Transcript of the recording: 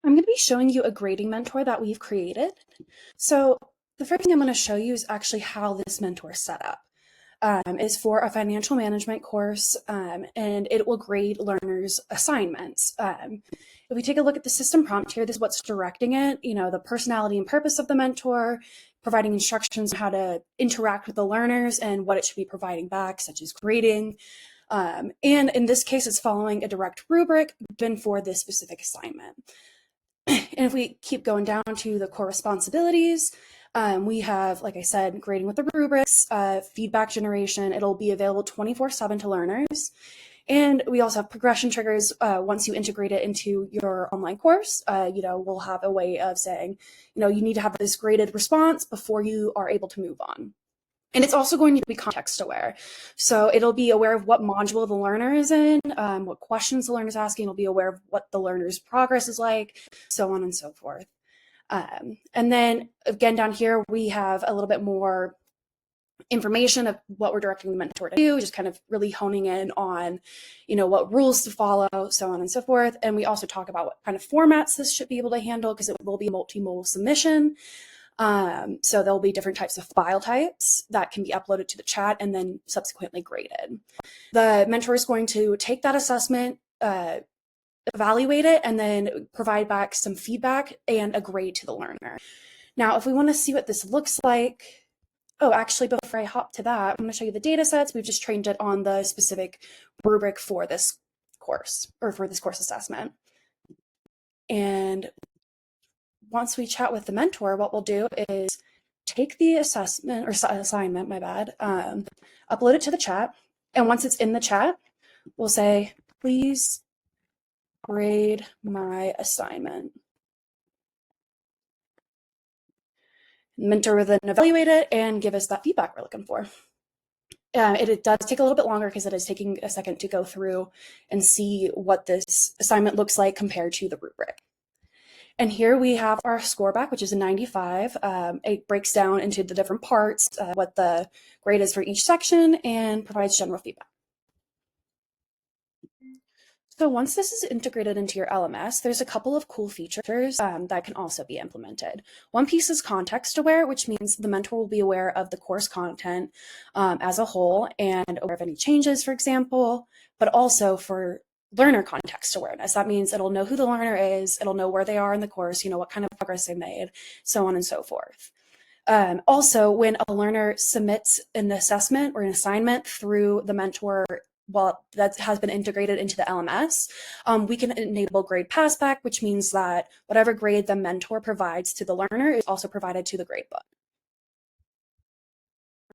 I'm going to be showing you a grading mentor that we've created. So the first thing I'm going to show you is actually how this mentor is set up. Is for a financial management course, and it will grade learners' assignments. If we take a look at the system prompt here, this is what's directing it, the personality and purpose of the mentor, providing instructions on how to interact with the learners and what it should be providing back, such as grading. And in this case, it's following a direct rubric given for this specific assignment. And if we keep going down to the core responsibilities, we have, like I said, grading with the rubrics, feedback generation. It'll be available 24/7 to learners. And we also have progression triggers. Once you integrate it into your online course, we'll have a way of saying, you need to have this graded response before you are able to move on. And it's also going to be context aware. So it'll be aware of what module the learner is in, what questions the learner is asking. It'll be aware of what the learner's progress is like, so on and so forth. And then again, down here, we have a little bit more information of what we're directing the mentor to do, just kind of really honing in on, what rules to follow, so on and so forth. And we also talk about what kind of formats this should be able to handle, because it will be a multimodal submission. So there'll be different types of file types that can be uploaded to the chat and then subsequently graded. The mentor is going to take that assessment, evaluate it, and then provide back some feedback and a grade to the learner. Now, if we want to see what this looks like, actually, before I hop to that, I'm going to show you the data sets. We've just trained it on the specific rubric for this course, or for this course assessment. And once we chat with the mentor, what we'll do is take the assessment or assignment, upload it to the chat. And once it's in the chat, we'll say, please grade my assignment. The mentor will then evaluate it and give us that feedback we're looking for. It does take a little bit longer because it is taking a second to go through and see what this assignment looks like compared to the rubric. And here we have our score back, which is a 95. It breaks down into the different parts, what the grade is for each section, and provides general feedback. So once this is integrated into your LMS, there's a couple of cool features that can also be implemented. One piece is context aware, which means the mentor will be aware of the course content as a whole and aware of any changes, for example, but also for learner context awareness. That means it'll know who the learner is, it'll know where they are in the course, what kind of progress they made, so on and so forth. Also, when a learner submits an assessment or an assignment through the mentor, that has been integrated into the LMS, we can enable grade passback, which means that whatever grade the mentor provides to the learner is also provided to the gradebook.